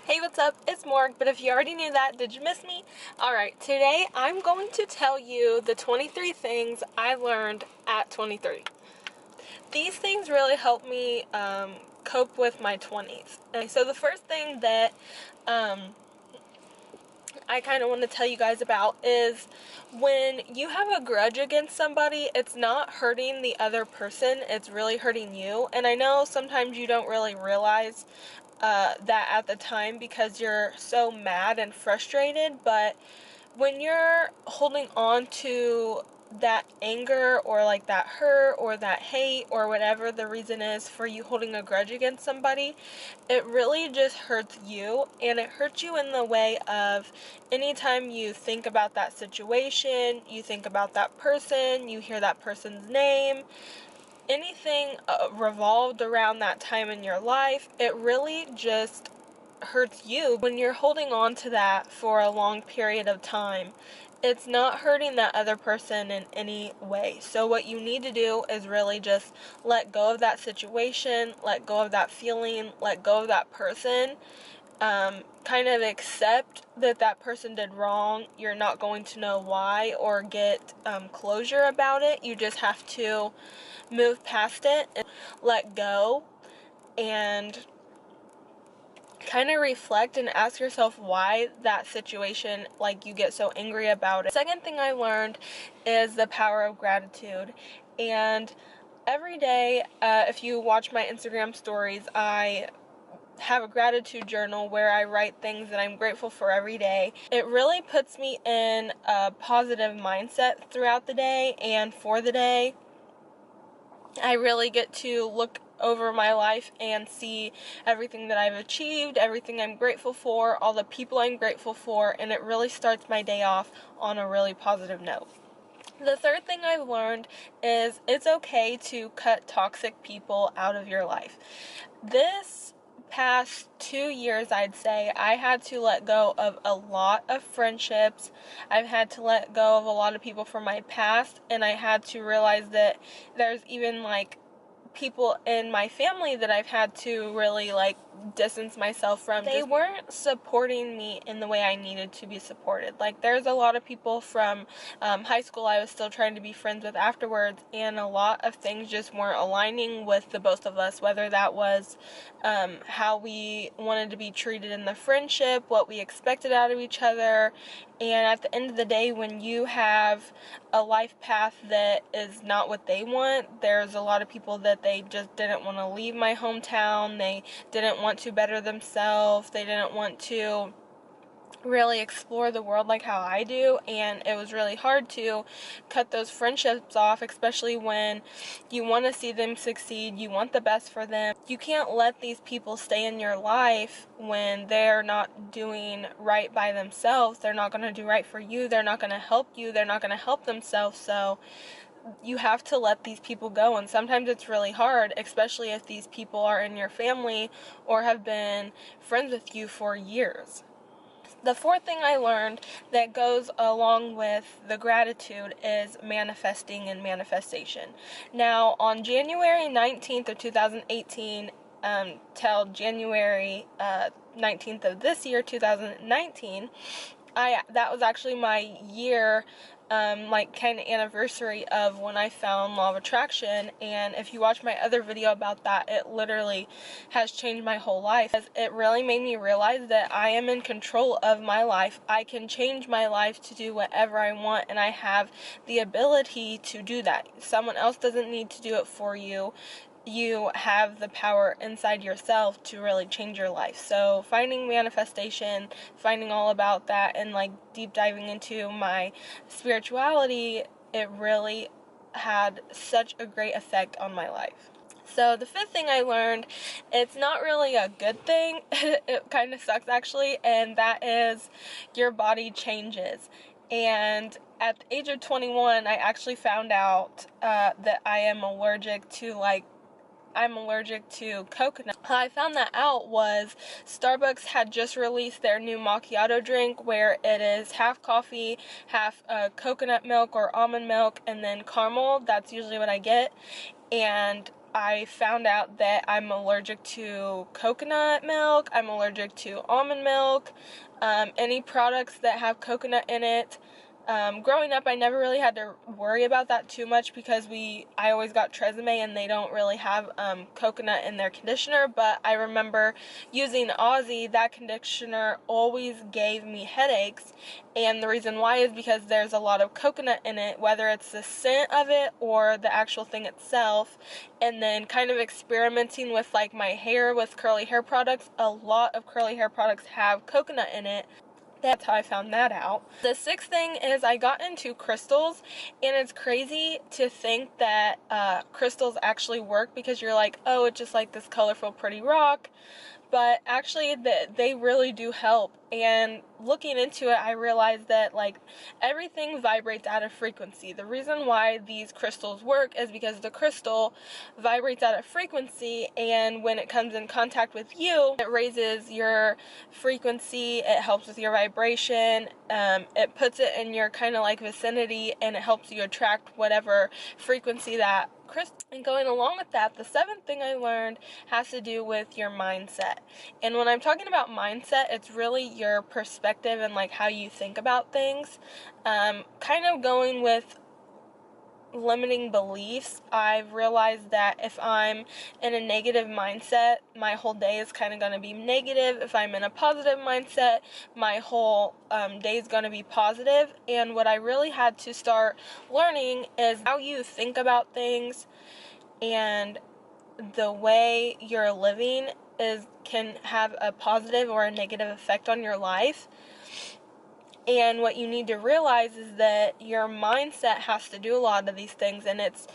Hey, what's up? It's Morg, but if you already knew that, did you miss me? Alright, today I'm going to tell you the 23 things I learned at 23. These things really helped me cope with my 20s. And so the first thing that I kind of want to tell you guys about is when you have a grudge against somebody, it's not hurting the other person, it's really hurting you. And I know sometimes you don't really realize that at the time because you're so mad and frustrated, but when you're holding on to that anger or like that hurt or that hate or whatever the reason is for you holding a grudge against somebody, it really just hurts you, and it hurts you in the way of anytime you think about that situation, you think about that person, you hear that person's name, anything revolved around that time in your life, it really just hurts you. When you're holding on to that for a long period of time, it's not hurting that other person in any way. So what you need to do is really just let go of that situation, let go of that feeling, let go of that person. Kind of accept that that person did wrong. You're not going to know why or get closure about it. You just have to move past it and let go and kind of reflect and ask yourself why that situation, like, you get so angry about it. Second thing I learned is the power of gratitude. And every day, if you watch my Instagram stories, I have a gratitude journal where I write things that I'm grateful for every day. It really puts me in a positive mindset throughout the day and for the day. I really get to look over my life and see everything that I've achieved, everything I'm grateful for, all the people I'm grateful for, and it really starts my day off on a really positive note. The third thing I've learned is it's okay to cut toxic people out of your life. This past 2 years, I'd say, I had to let go of a lot of friendships. I've had to let go of a lot of people from my past, and I had to realize that there's even people in my family that I've had to really distance myself from. They weren't supporting me in the way I needed to be supported. There's a lot of people from high school I was still trying to be friends with afterwards, and a lot of things just weren't aligning with the both of us, whether that was how we wanted to be treated in the friendship, what we expected out of each other. And at the end of the day, when you have a life path that is not what they want, there's a lot of people that they just didn't want to leave my hometown. They didn't want to better themselves. They didn't want to really explore the world like how I do, and it was really hard to cut those friendships off, especially when you want to see them succeed, you want the best for them. You can't let these people stay in your life when they're not doing right by themselves. They're not going to do right for you, they're not going to help you, they're not going to help themselves. So you have to let these people go, and sometimes it's really hard, especially if these people are in your family or have been friends with you for years. The fourth thing I learned that goes along with the gratitude is manifesting and manifestation. Now, on January 19th of 2018 till January 19th of this year, 2019, that was actually my year, kind of anniversary of when I found Law of Attraction. And if you watch my other video about that, it literally has changed my whole life. It really made me realize that I am in control of my life. I can change my life to do whatever I want, and I have the ability to do that. Someone else doesn't need to do it for you. You have the power inside yourself to really change your life. So finding manifestation, finding all about that, and deep diving into my spirituality, it really had such a great effect on my life. So the fifth thing I learned, it's not really a good thing, it kind of sucks actually, and that is your body changes. And at the age of 21, I actually found out that I am allergic to coconut. How I found that out was Starbucks had just released their new macchiato drink where it is half coffee, half coconut milk or almond milk, and then caramel. That's usually what I get. And I found out that I'm allergic to coconut milk, I'm allergic to almond milk, any products that have coconut in it. Growing up, I never really had to worry about that too much because I always got Tresemme and they don't really have coconut in their conditioner, but I remember using Aussie, that conditioner always gave me headaches, and the reason why is because there's a lot of coconut in it, whether it's the scent of it or the actual thing itself. And then kind of experimenting with like my hair with curly hair products, a lot of curly hair products have coconut in it. That's how I found that out. The sixth thing is I got into crystals, and it's crazy to think that crystals actually work because you're like, oh, it's just like this colorful, pretty rock. But actually, they really do help. And looking into it, I realized that like everything vibrates at a frequency. The reason why these crystals work is because the crystal vibrates at a frequency, and when it comes in contact with you, it raises your frequency, it helps with your vibration, it puts it in your kind of like vicinity, and it helps you attract whatever frequency that crystal. And going along with that, the seventh thing I learned has to do with your mindset. And when I'm talking about mindset, it's really your perspective and like how you think about things. Kind of going with limiting beliefs, I've realized that if I'm in a negative mindset, my whole day is kind of going to be negative. If I'm in a positive mindset, my whole day is going to be positive. And what I really had to start learning is how you think about things, and the way you're living can have a positive or a negative effect on your life. And what you need to realize is that your mindset has to do a lot of these things, and it's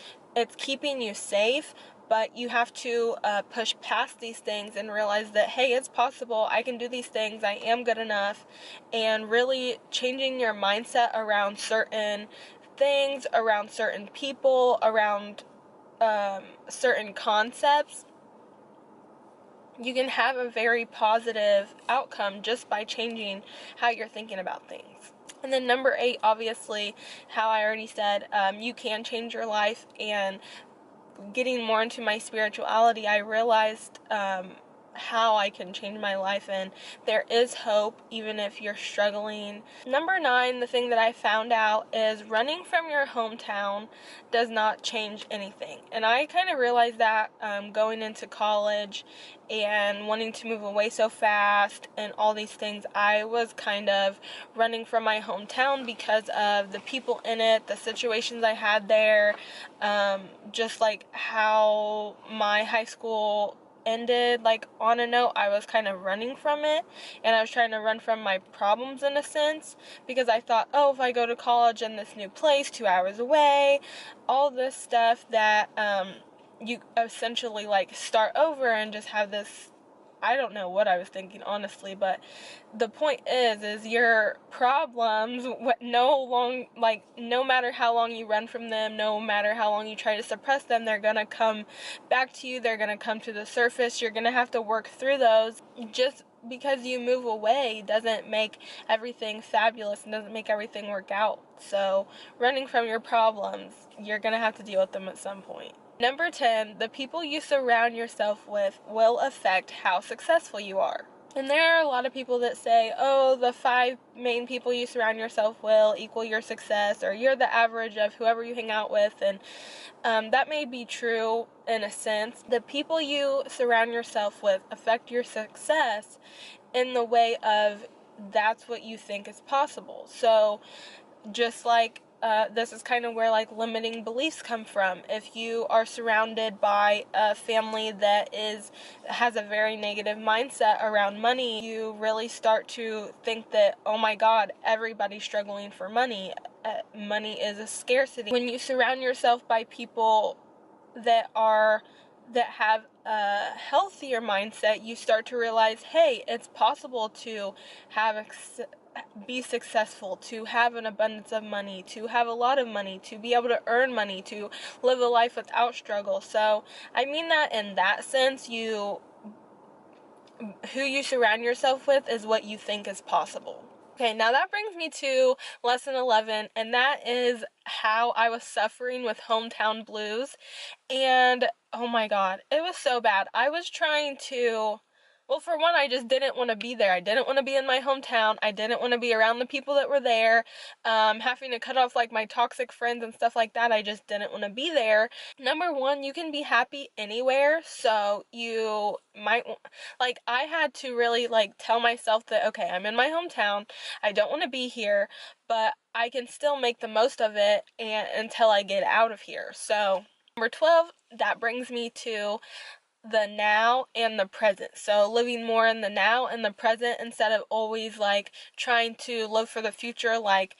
keeping you safe, but you have to push past these things and realize that, hey, it's possible, I can do these things, I am good enough. And really changing your mindset around certain things, around certain people, around certain concepts, you can have a very positive outcome just by changing how you're thinking about things. And then number 8, obviously, how I already said, you can change your life. And getting more into my spirituality, I realized how I can change my life, and there is hope even if you're struggling. Number 9, the thing that I found out is running from your hometown does not change anything. And I kind of realized that going into college and wanting to move away so fast and all these things, I was kind of running from my hometown because of the people in it, the situations I had there, just like how my high school ended, like on a note. I was kind of running from it, and I was trying to run from my problems in a sense, because I thought, oh, if I go to college in this new place 2 hours away, all this stuff that you essentially like start over and just have this, I don't know what I was thinking, honestly, but the point is your problems, no matter how long you run from them, no matter how long you try to suppress them, they're gonna come back to you, they're gonna come to the surface, you're gonna have to work through those. Just because you move away doesn't make everything fabulous and doesn't make everything work out. So running from your problems, you're gonna have to deal with them at some point. Number 10, the people you surround yourself with will affect how successful you are. And there are a lot of people that say, oh, the 5 main people you surround yourself will equal your success, or you're the average of whoever you hang out with. And that may be true in a sense. The people you surround yourself with affect your success in the way of that's what you think is possible. So just like this is kind of where like limiting beliefs come from. If you are surrounded by a family that has a very negative mindset around money, you really start to think that, oh my God, everybody's struggling for money. Money is a scarcity. When you surround yourself by people that have a healthier mindset, you start to realize, hey, it's possible to be successful, to have an abundance of money, to have a lot of money, to be able to earn money, to live a life without struggle. So I mean that in that sense, who you surround yourself with is what you think is possible. Okay, now that brings me to lesson 11, and that is how I was suffering with hometown blues. And oh my god, it was so bad. I was trying to, well, for one, I just didn't want to be there. I didn't want to be in my hometown. I didn't want to be around the people that were there. Having to cut off like my toxic friends and stuff like that. I just didn't want to be there. Number one, you can be happy anywhere. So you might, like, I had to really like tell myself that, okay, I'm in my hometown. I don't want to be here, but I can still make the most of it until I get out of here. So number 12, that brings me to the now and the present. So living more in the now and the present instead of always like trying to live for the future, like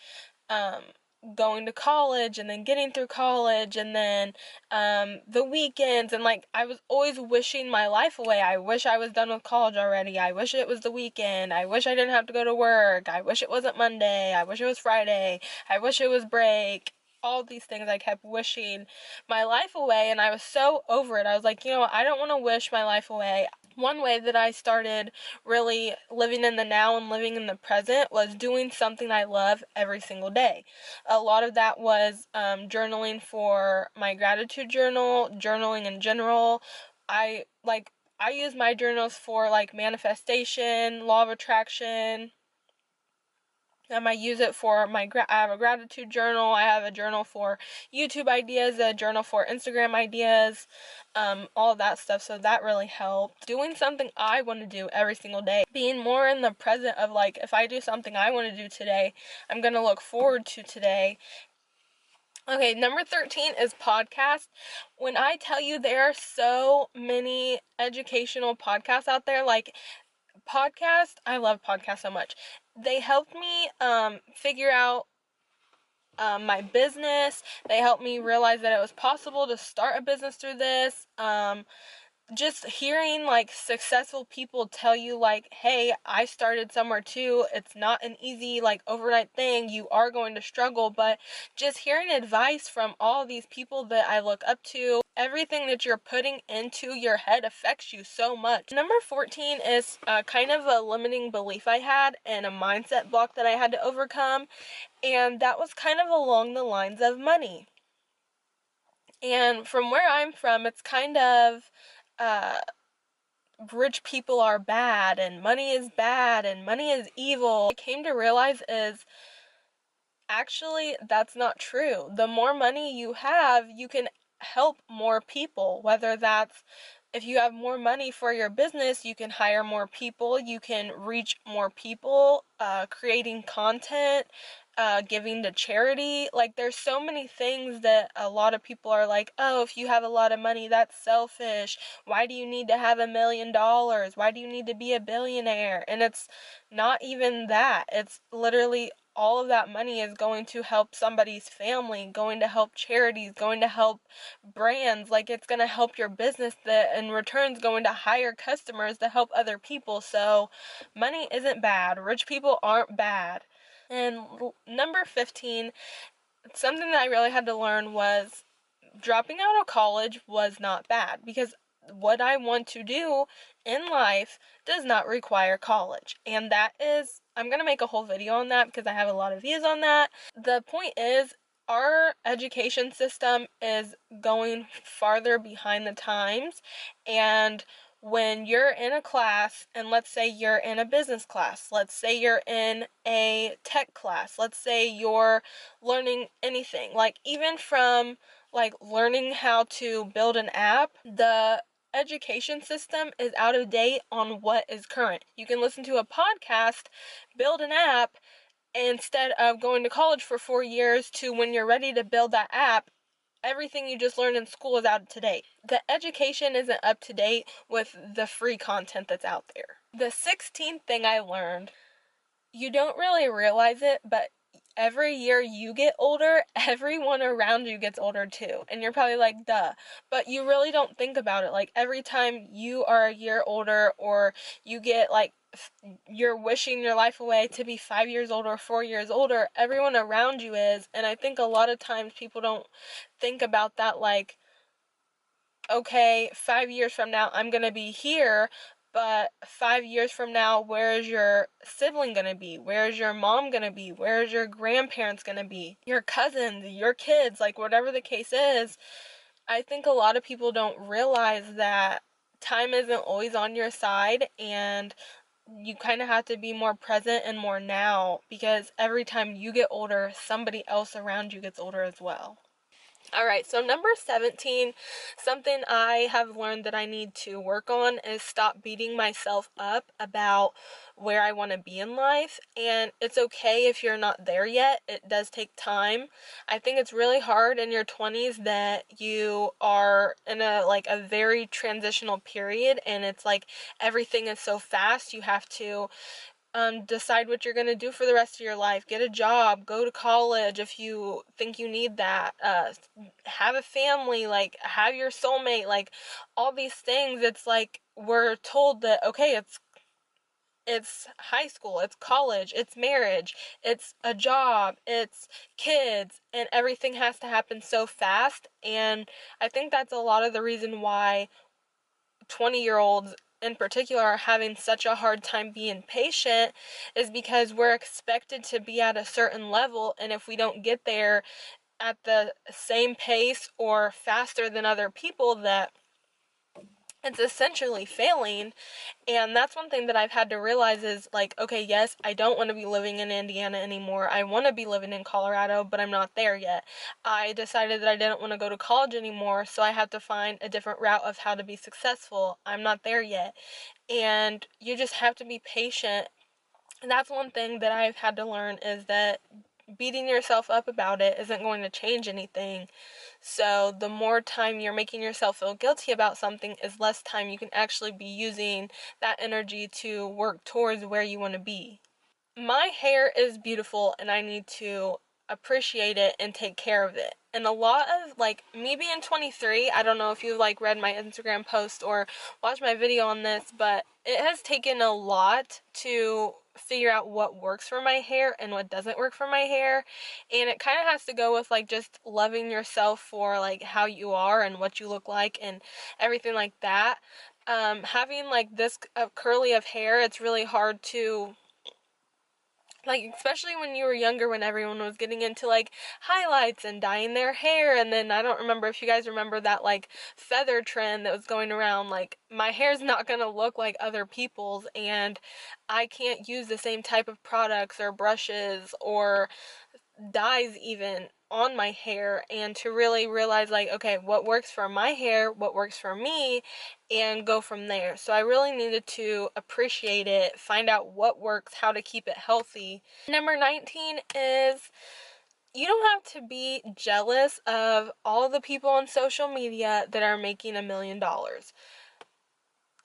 going to college and then getting through college and then the weekends, and like I was always wishing my life away. I wish I was done with college already. I wish it was the weekend. I wish I didn't have to go to work. I wish it wasn't Monday. I wish it was Friday. I wish it was break. All these things I kept wishing my life away, and I was so over it. I was like, you know what, I don't want to wish my life away. One way that I started really living in the now and living in the present was doing something I love every single day. A lot of that was journaling for my gratitude journal, journaling in general. I use my journals for like manifestation, law of attraction. I use it for I have a gratitude journal. I have a journal for YouTube ideas, a journal for Instagram ideas, all of that stuff. So that really helped. Doing something I want to do every single day. Being more in the present of like, if I do something I want to do today, I'm going to look forward to today. Okay, number 13 is podcast. When I tell you there are so many educational podcasts out there, like podcast, I love podcasts so much. They helped me figure out my business. They helped me realize that it was possible to start a business through this. Just hearing like successful people tell you like, hey, I started somewhere too. It's not an easy like overnight thing. You are going to struggle, but just hearing advice from all these people that I look up to, everything that you're putting into your head affects you so much. Number 14 is kind of a limiting belief I had and a mindset block that I had to overcome, and that was kind of along the lines of money. And from where I'm from, it's kind of rich people are bad and money is bad and money is evil. What I came to realize is actually that's not true. The more money you have, you can help more people, whether that's if you have more money for your business, you can hire more people, you can reach more people, creating content, giving to charity. Like, there's so many things that a lot of people are like, oh, if you have a lot of money, that's selfish. Why do you need to have $1 million? Why do you need to be a billionaire? And it's not even that. It's literally all of that money is going to help somebody's family, going to help charities, going to help brands. Like, it's going to help your business that in return is going to hire customers to help other people. So money isn't bad. Rich people aren't bad. And number 15, something that I really had to learn was dropping out of college was not bad, because what I want to do in life does not require college. And that is, I'm going to make a whole video on that because I have a lot of views on that. The point is, our education system is going farther behind the times, and when you're in a class, and let's say you're in a business class, let's say you're in a tech class, let's say you're learning anything, like even from like learning how to build an app, the education system is out of date on what is current. You can listen to a podcast, build an app, instead of going to college for 4 years to when you're ready to build that app, everything you just learned in school is out to date. The education isn't up to date with the free content that's out there. The 16th thing I learned, you don't really realize it, but every year you get older, everyone around you gets older too. And you're probably like, duh. But you really don't think about it. Like, every time you are a year older, or you get like, you're wishing your life away to be 5 years older, 4 years older, everyone around you is. And I think a lot of times people don't think about that, like, okay, 5 years from now I'm gonna be here, But 5 years from now, where is your sibling going to be? Where is your mom going to be? Where is your grandparents going to be? Your cousins, your kids, like whatever the case is. I think a lot of people don't realize that time isn't always on your side, and you kind of have to be more present and more now, because every time you get older, somebody else around you gets older as well. Alright, so number 17, something I have learned that I need to work on is stop beating myself up about where I want to be in life. And it's okay if you're not there yet. It does take time. I think it's really hard in your 20s that you are in a very transitional period, and it's like everything is so fast. You have to decide what you're going to do for the rest of your life. Get a job, go to college if you think you need that, have a family, like have your soulmate, like all these things. It's like we're told that, okay, it's high school, it's college, it's marriage, it's a job, it's kids, and everything has to happen so fast. And I think that's a lot of the reason why 20-year-olds in particular are having such a hard time being patient, is because we're expected to be at a certain level, and if we don't get there at the same pace or faster than other people, that it's essentially failing. And that's one thing that I've had to realize is like, okay, yes, I don't want to be living in Indiana anymore. I want to be living in Colorado, but I'm not there yet. I decided that I didn't want to go to college anymore, so I have to find a different route of how to be successful. I'm not there yet. And you just have to be patient. And that's one thing that I've had to learn, is that beating yourself up about it isn't going to change anything. So the more time you're making yourself feel guilty about something is less time you can actually be using that energy to work towards where you want to be. My hair is beautiful, and I need to appreciate it and take care of it. And a lot of, like, me being 23, I don't know if you've like read my Instagram post or watched my video on this, but it has taken a lot to figure out what works for my hair and what doesn't work for my hair. And it kind of has to go with like just loving yourself for like how you are and what you look like and everything like that. Having like this curly of hair, it's really hard to, like, especially when you were younger, when everyone was getting into like highlights and dyeing their hair. And then I don't remember if you guys remember that like feather trend that was going around. Like, my hair's not gonna look like other people's, and I can't use the same type of products or brushes or dyes even on my hair, and to really realize like, okay, what works for my hair, what works for me, and go from there. So I really needed to appreciate it, find out what works, how to keep it healthy. Number 19 is, you don't have to be jealous of all the people on social media that are making $1 million.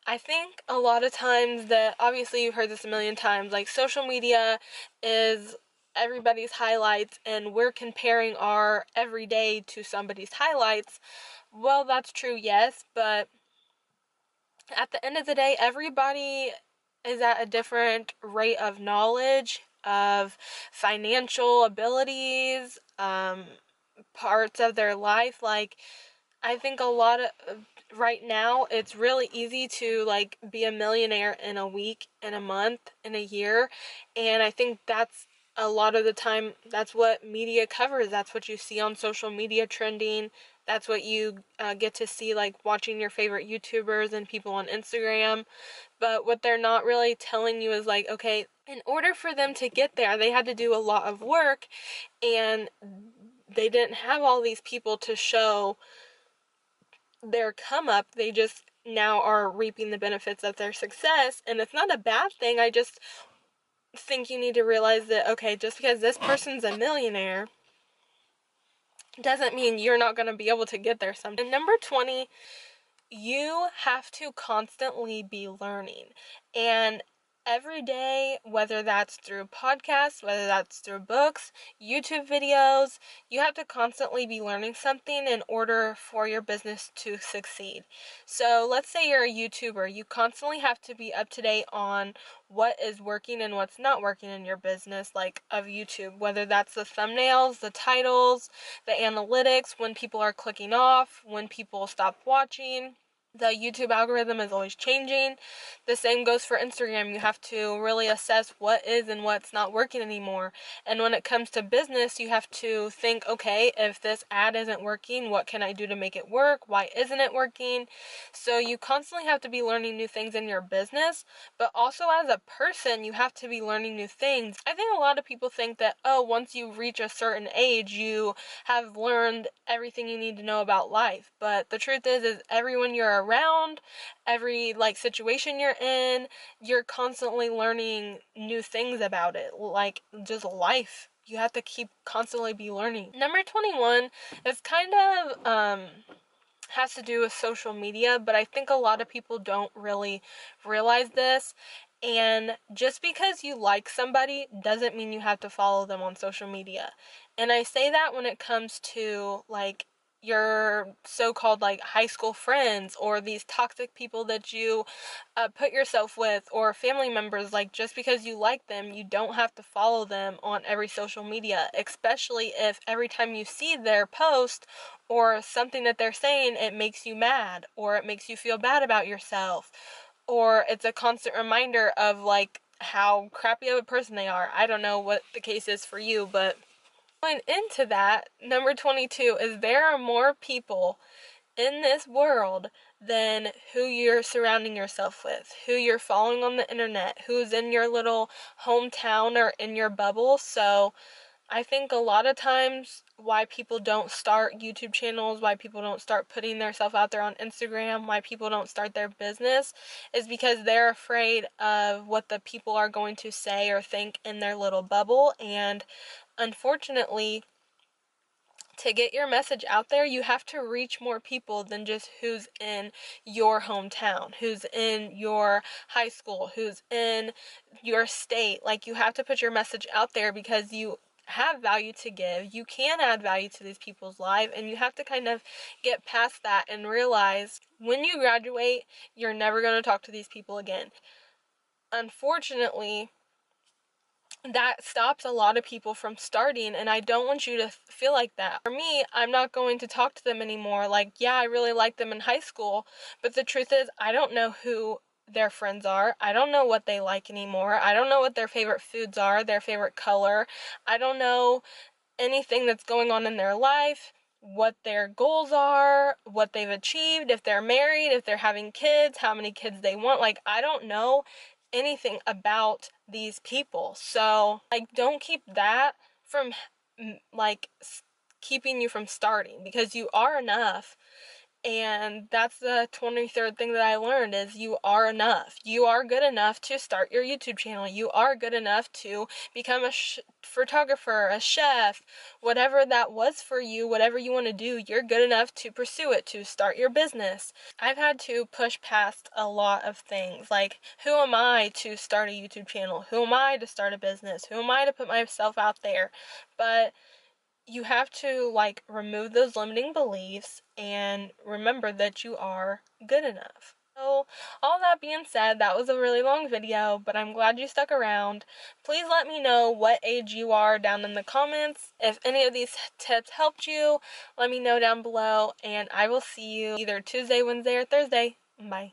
I think a lot of times, that obviously you've heard this a million times, like social media is everybody's highlights, and we're comparing our everyday to somebody's highlights. Well, that's true, yes, but at the end of the day, everybody is at a different rate of knowledge, of financial abilities, parts of their life. Like, I think a lot of right now, it's really easy to like be a millionaire in a week, in a month, in a year. And I think that's a lot of the time, that's what media covers. That's what you see on social media trending. That's what you get to see, like watching your favorite YouTubers and people on Instagram. But what they're not really telling you is like, okay, in order for them to get there, they had to do a lot of work, and they didn't have all these people to show their come up. They just now are reaping the benefits of their success, and it's not a bad thing. I just think you need to realize that, okay, just because this person's a millionaire doesn't mean you're not going to be able to get there someday. And number 20, you have to constantly be learning. And every day, whether that's through podcasts, whether that's through books, YouTube videos, you have to constantly be learning something in order for your business to succeed. So let's say you're a YouTuber. You constantly have to be up to date on what is working and what's not working in your business, like of YouTube, whether that's the thumbnails, the titles, the analytics, when people are clicking off, when people stop watching. The YouTube algorithm is always changing. The same goes for Instagram. You have to really assess what is and what's not working anymore. And when it comes to business, you have to think, okay, if this ad isn't working, what can I do to make it work? Why isn't it working? So you constantly have to be learning new things in your business, but also as a person, you have to be learning new things. I think a lot of people think that, oh, once you reach a certain age, you have learned everything you need to know about life. But the truth is everyone you're around, every situation you're in, you're constantly learning new things about it, like just life. You have to keep constantly be learning. Number 21 is kind of has to do with social media, but I think a lot of people don't really realize this. And just because you like somebody doesn't mean you have to follow them on social media. And I say that when it comes to your so-called high school friends, or these toxic people that you put yourself with, or family members. Just because you like them, you don't have to follow them on every social media, especially if every time you see their post or something that they're saying, it makes you mad, or it makes you feel bad about yourself, or it's a constant reminder of how crappy of a person they are. I don't know what the case is for you, but going into that, number 22 is there are more people in this world than who you're surrounding yourself with, who you're following on the internet, who's in your little hometown or in your bubble. So I think a lot of times why people don't start YouTube channels, why people don't start putting themselves out there on Instagram, why people don't start their business is because they're afraid of what the people are going to say or think in their little bubble. And unfortunately, to get your message out there, you have to reach more people than just who's in your hometown, who's in your high school, who's in your state. You have to put your message out there because you have value to give. You can add value to these people's lives, and you have to kind of get past that and realize when you graduate, you're never going to talk to these people again. Unfortunately, that stops a lot of people from starting, and I don't want you to feel like that. For me, I'm not going to talk to them anymore. Yeah, I really liked them in high school, but the truth is I don't know who their friends are. I don't know what they like anymore. I don't know what their favorite foods are, their favorite color. I don't know anything that's going on in their life, what their goals are, what they've achieved, if they're married, if they're having kids, how many kids they want. I don't know anything about these people. So, don't keep that from keeping you from starting, because you are enough. And that's the 23rd thing that I learned is you are enough. You are good enough to start your YouTube channel. You are good enough to become a photographer, a chef, whatever that was for you, whatever you want to do, you're good enough to pursue it, to start your business. I've had to push past a lot of things. Who am I to start a YouTube channel? Who am I to start a business? Who am I to put myself out there? But you have to remove those limiting beliefs and remember that you are good enough. So, all that being said, that was a really long video, but I'm glad you stuck around. Please let me know what age you are down in the comments. If any of these tips helped you, let me know down below, and I will see you either Tuesday, Wednesday, or Thursday. Bye.